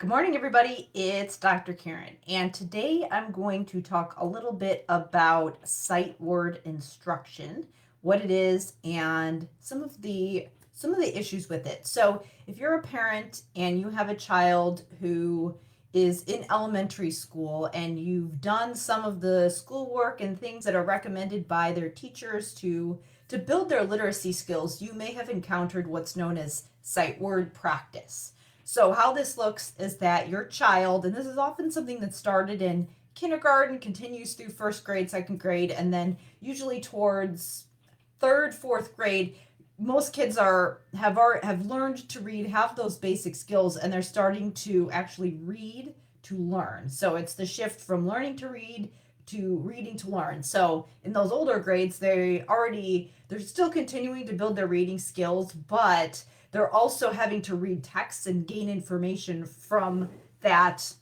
Good morning, everybody. It's Dr. Karen, and today I'm going to talk a little bit about sight word instruction, what it is, and some of the issues with it. So, if you're a parent and you have a child who is in elementary school and you've done some of the schoolwork and things that are recommended by their teachers to build their literacy skills, you may have encountered what's known as sight word practice. So, how this looks is that your child, and this is often something that started in kindergarten, continues through first grade, second grade, and then usually towards third, fourth grade, most kids have learned to read, have those basic skills, and they're starting to actually read to learn. So it's the shift from learning to read to reading to learn. So in those older grades, they're still continuing to build their reading skills, but they're also having to read texts and gain information from that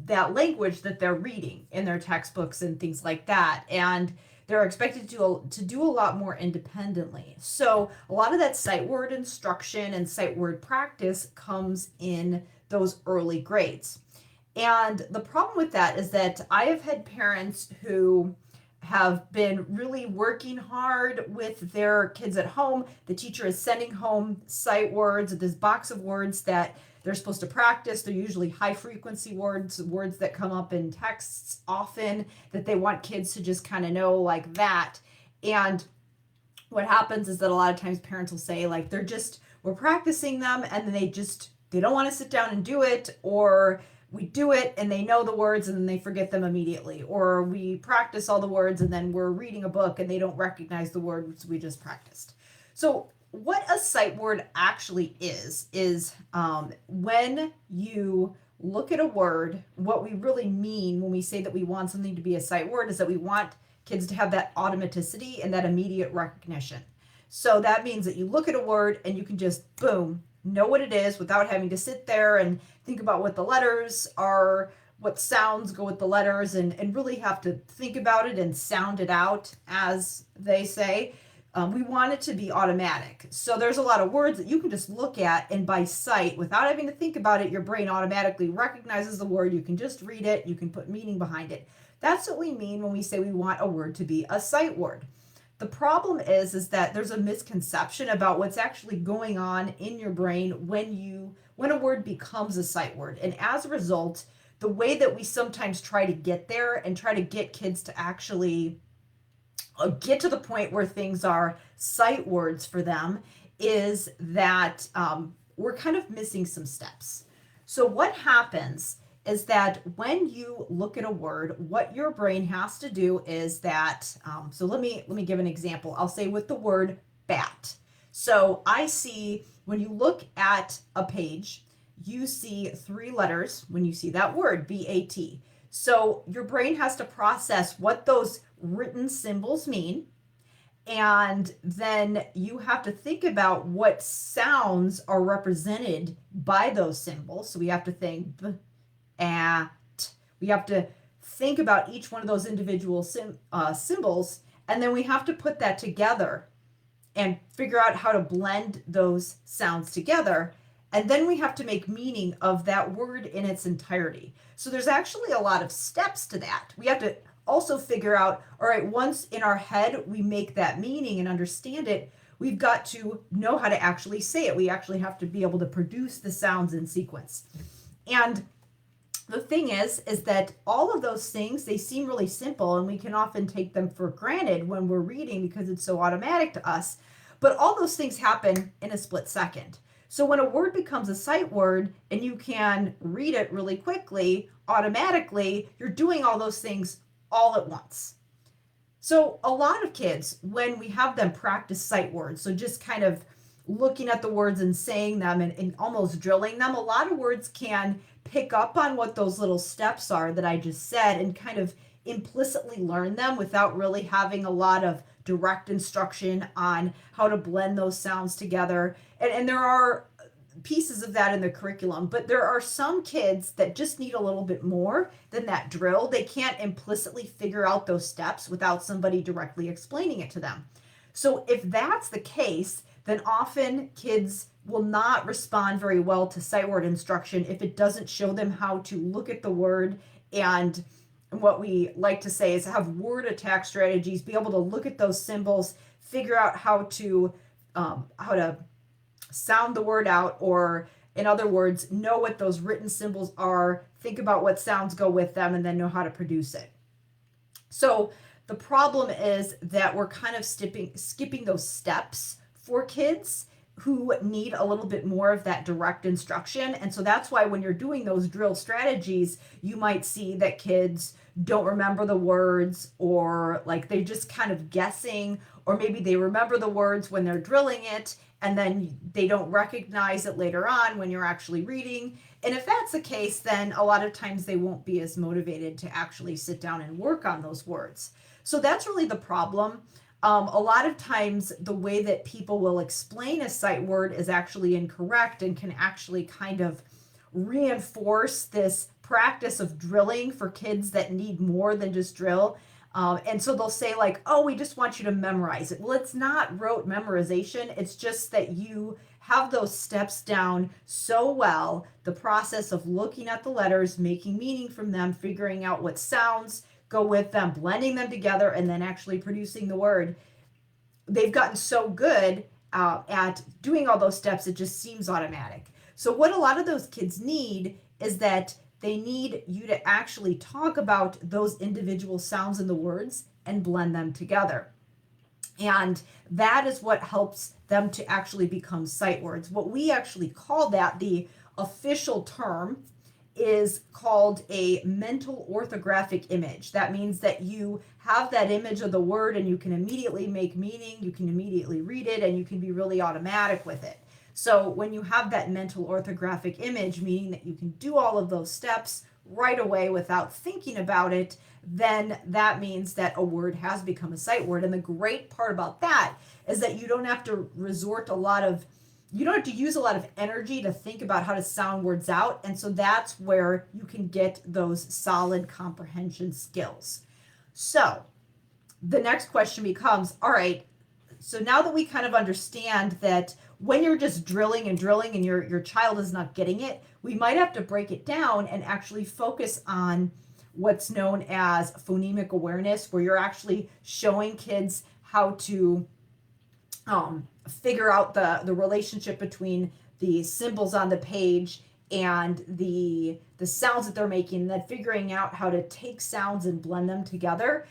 language that they're reading in their textbooks and things like that. And they're expected to do a lot more independently. So a lot of that sight word instruction and sight word practice comes in those early grades. And the problem with that is that I have had parents who have been really working hard with their kids at home. The teacher is sending home sight words, this box of words that they're supposed to practice. They're usually high frequency words that come up in texts often that they want kids to just kind of know like that. And what happens is that a lot of times parents will say like we're practicing them and then they don't want to sit down and do it, or we do it and they know the words and then they forget them immediately, or we practice all the words and then we're reading a book and they don't recognize the words we just practiced. So what a sight word actually is when you look at a word, what we really mean when we say that we want something to be a sight word is that we want kids to have that automaticity and that immediate recognition. So that means that you look at a word and you can just boom, know what it is without having to sit there and think about what the letters are, what sounds go with the letters, and really have to think about it and sound it out, as they say. We want it to be automatic. So there's a lot of words that you can just look at, and by sight, without having to think about it, your brain automatically recognizes the word. You can just read it, you can put meaning behind it. That's what we mean when we say we want a word to be a sight word. The problem is that there's a misconception about what's actually going on in your brain when a word becomes a sight word. And as a result, the way that we sometimes try to get there and try to get kids to actually get to the point where things are sight words for them is that we're kind of missing some steps. So what happens is that when you look at a word, what your brain has to do is that, so let me give an example. I'll say with the word bat. So I see, when you look at a page, you see 3 letters when you see that word, B-A-T. So your brain has to process what those written symbols mean, and then you have to think about what sounds are represented by those symbols. So we have to think at. We have to think about each one of those individual symbols, and then we have to put that together and figure out how to blend those sounds together. And then we have to make meaning of that word in its entirety. So there's actually a lot of steps to that. We have to also figure out, all right, once in our head we make that meaning and understand it, we've got to know how to actually say it. We actually have to be able to produce the sounds in sequence. And the thing is that all of those things, they seem really simple and we can often take them for granted when we're reading because it's so automatic to us. But all those things happen in a split second. So when a word becomes a sight word and you can read it really quickly, automatically, you're doing all those things all at once. So a lot of kids, when we have them practice sight words, so just kind of looking at the words and saying them and almost drilling them, a lot of words can pick up on what those little steps are that I just said and kind of implicitly learn them without really having a lot of direct instruction on how to blend those sounds together. And there are pieces of that in the curriculum, but there are some kids that just need a little bit more than that drill. They can't implicitly figure out those steps without somebody directly explaining it to them. So if that's the case, then often kids will not respond very well to sight word instruction if it doesn't show them how to look at the word, and what we like to say is have word attack strategies, be able to look at those symbols, figure out how to sound the word out, or in other words, know what those written symbols are, think about what sounds go with them, and then know how to produce it. So the problem is that we're kind of skipping those steps for kids who need a little bit more of that direct instruction. And so that's why when you're doing those drill strategies, you might see that kids don't remember the words, or like they're just kind of guessing, or maybe they remember the words when they're drilling it and then they don't recognize it later on when you're actually reading. And if that's the case, then a lot of times they won't be as motivated to actually sit down and work on those words. So that's really the problem. A lot of times the way that people will explain a sight word is actually incorrect and can actually kind of reinforce this practice of drilling for kids that need more than just drill. And so they'll say like, oh, we just want you to memorize it. Well, it's not rote memorization. It's just that you have those steps down so well, the process of looking at the letters, making meaning from them, figuring out what sounds go with them, blending them together, and then actually producing the word. They've gotten so good at doing all those steps, it just seems automatic. So what a lot of those kids need is that they need you to actually talk about those individual sounds in the words and blend them together. And that is what helps them to actually become sight words. What we actually call that, the official term, is called a mental orthographic image. That means that you have that image of the word and you can immediately make meaning, you can immediately read it, and you can be really automatic with it. So when you have that mental orthographic image, meaning that you can do all of those steps right away without thinking about it, then that means that a word has become a sight word. And the great part about that is that you don't have to you don't have to use a lot of energy to think about how to sound words out. And so that's where you can get those solid comprehension skills. So the next question becomes, all right, so now that we kind of understand that when you're just drilling and your child is not getting it, we might have to break it down and actually focus on what's known as phonemic awareness, where you're actually showing kids how to figure out the relationship between the symbols on the page and the sounds that they're making, and then figuring out how to take sounds and blend them together.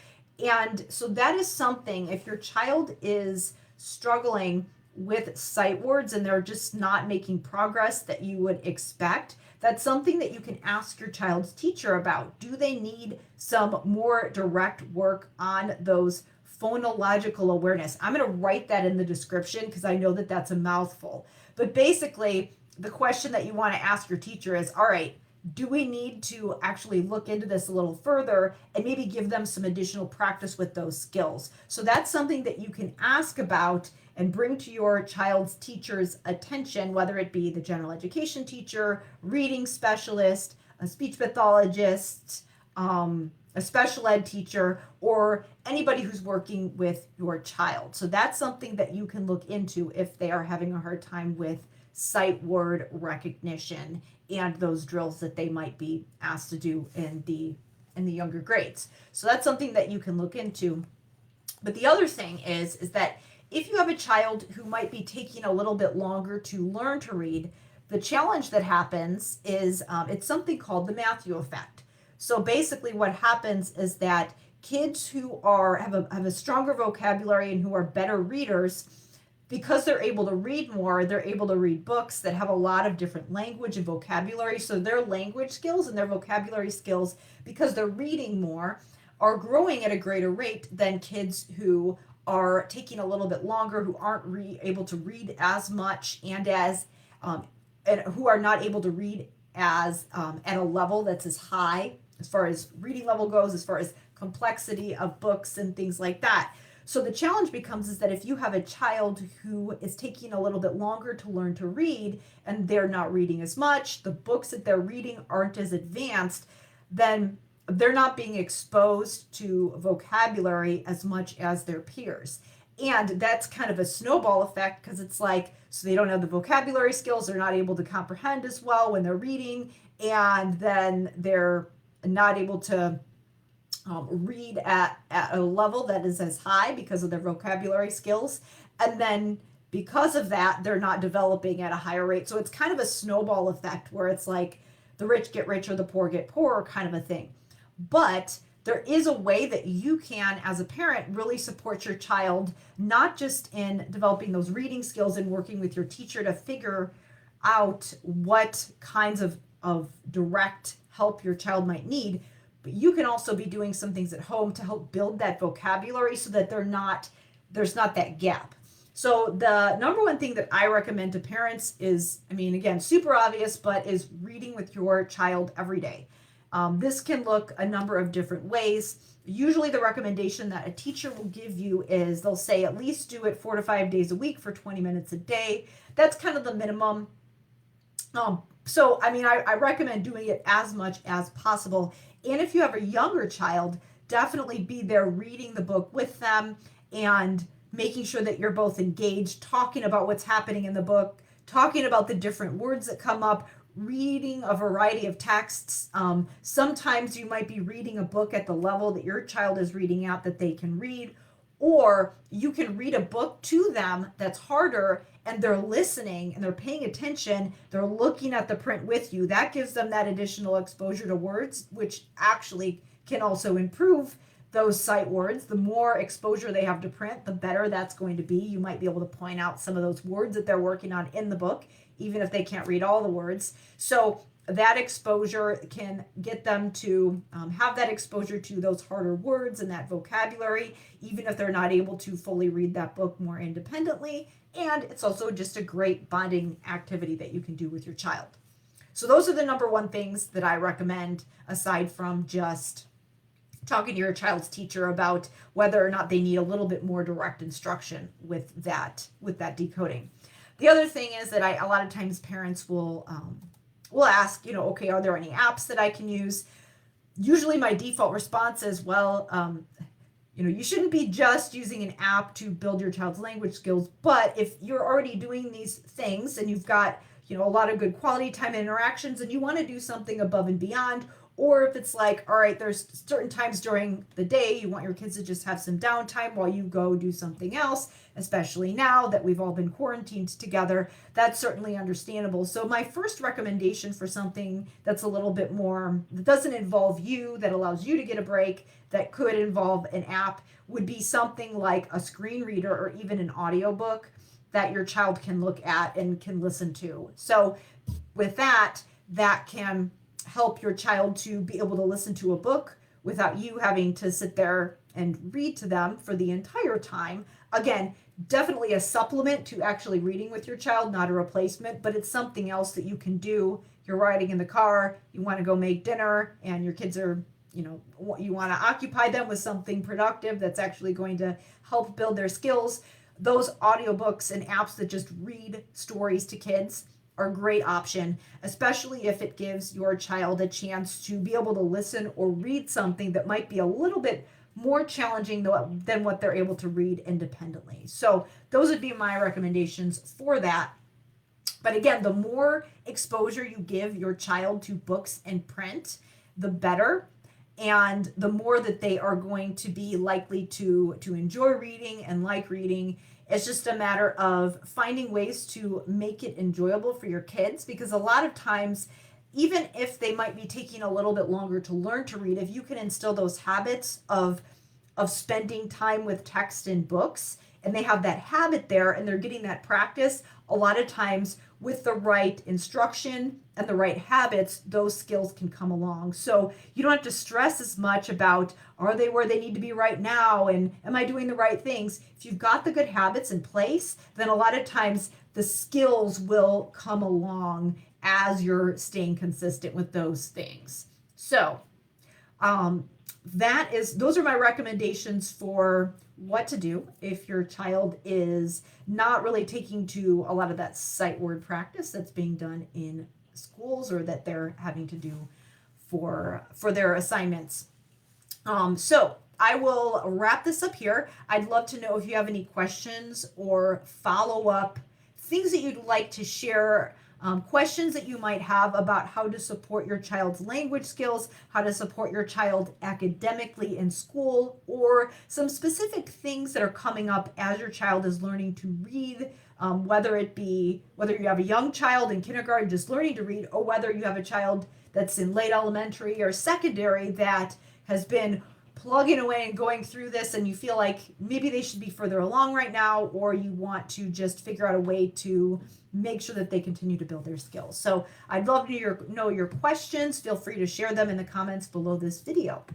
And so that is something, if your child is struggling with sight words and they're just not making progress that you would expect, that's something that you can ask your child's teacher about. Do they need some more direct work on those phonological awareness? I'm going to write that in the description because I know that that's a mouthful. But basically, the question that you want to ask your teacher is, all right, do we need to actually look into this a little further and maybe give them some additional practice with those skills? So that's something that you can ask about and bring to your child's teacher's attention, whether it be the general education teacher, reading specialist, a speech pathologist, a special ed teacher, or anybody who's working with your child. So that's something that you can look into if they are having a hard time with sight word recognition and those drills that they might be asked to do in the younger grades. So that's something that you can look into. But the other thing is that if you have a child who might be taking a little bit longer to learn to read, the challenge that happens is it's something called the Matthew effect. So basically what happens is that kids who have a stronger vocabulary and who are better readers, because they're able to read more, they're able to read books that have a lot of different language and vocabulary. So their language skills and their vocabulary skills, because they're reading more, are growing at a greater rate than kids who are taking a little bit longer, who aren't able to read as much and who are not able to read as at a level that's as high as far as reading level goes, as far as complexity of books and things like that. So the challenge becomes is that if you have a child who is taking a little bit longer to learn to read and they're not reading as much, the books that they're reading aren't as advanced, then they're not being exposed to vocabulary as much as their peers. And that's kind of a snowball effect because it's like, so they don't have the vocabulary skills, they're not able to comprehend as well when they're reading, and then they're not able to read at a level that is as high because of their vocabulary skills. And then because of that, they're not developing at a higher rate. So it's kind of a snowball effect where it's like the rich get richer, the poor get poorer kind of a thing. But there is a way that you can, as a parent, really support your child, not just in developing those reading skills and working with your teacher to figure out what kinds of direct help your child might need, but you can also be doing some things at home to help build that vocabulary so that there's not that gap. So the number one thing that I recommend to parents is, I mean, again, super obvious, but is reading with your child every day. This can look a number of different ways. Usually the recommendation that a teacher will give you is they'll say at least do it 4 to 5 days a week for 20 minutes a day. That's kind of the minimum. So, I mean, I recommend doing it as much as possible. And if you have a younger child, definitely be there reading the book with them and making sure that you're both engaged, talking about what's happening in the book, talking about the different words that come up, reading a variety of texts. Sometimes you might be reading a book at the level that your child is reading at that they can read, or you can read a book to them that's harder and they're listening and they're paying attention, they're looking at the print with you. That gives them that additional exposure to words, which actually can also improve those sight words. The more exposure they have to print, the better that's going to be. You might be able to point out some of those words that they're working on in the book, even if they can't read all the words. So that exposure can get them to have that exposure to those harder words and that vocabulary, even if they're not able to fully read that book more independently. And it's also just a great bonding activity that you can do with your child. So those are the number one things that I recommend, aside from just talking to your child's teacher about whether or not they need a little bit more direct instruction with that decoding. The other thing is that a lot of times parents will ask, okay, are there any apps that I can use? Usually my default response is, well, you shouldn't be just using an app to build your child's language skills, but if you're already doing these things and you've got, a lot of good quality time and interactions and you want to do something above and beyond, or if it's like, all right, there's certain times during the day you want your kids to just have some downtime while you go do something else, especially now that we've all been quarantined together, that's certainly understandable. So my first recommendation for something that's a little bit more, that doesn't involve you, that allows you to get a break, that could involve an app, would be something like a screen reader or even an audiobook that your child can look at and can listen to. So with that can help your child to be able to listen to a book without you having to sit there and read to them for the entire time. Again, definitely a supplement to actually reading with your child, not a replacement, but it's something else that you can do. You're riding in the car, you want to go make dinner, and your kids are, you want to occupy them with something productive that's actually going to help build their skills. Those audiobooks and apps that just read stories to kids are a great option, especially if it gives your child a chance to be able to listen or read something that might be a little bit more challenging than what they're able to read independently. So those would be my recommendations for that. But again, the more exposure you give your child to books and print, the better. And the more that they are going to be likely to enjoy reading and like reading. It's just a matter of finding ways to make it enjoyable for your kids, because a lot of times, even if they might be taking a little bit longer to learn to read, if you can instill those habits of spending time with text and books, and they have that habit there and they're getting that practice, a lot of times with the right instruction and the right habits, those skills can come along. So you don't have to stress as much about, are they where they need to be right now? And am I doing the right things? If you've got the good habits in place, then a lot of times the skills will come along as you're staying consistent with those things. So those are my recommendations for what to do if your child is not really taking to a lot of that sight word practice that's being done in schools or that they're having to do for their assignments. So I will wrap this up here. I'd love to know if you have any questions or follow-up things that you'd like to share, questions that you might have about how to support your child's language skills, how to support your child academically in school, or some specific things that are coming up as your child is learning to read, whether you have a young child in kindergarten just learning to read, or whether you have a child that's in late elementary or secondary that has been plugging away and going through this, and you feel like maybe they should be further along right now, or you want to just figure out a way to make sure that they continue to build their skills. So I'd love to know your questions. Feel free to share them in the comments below this video.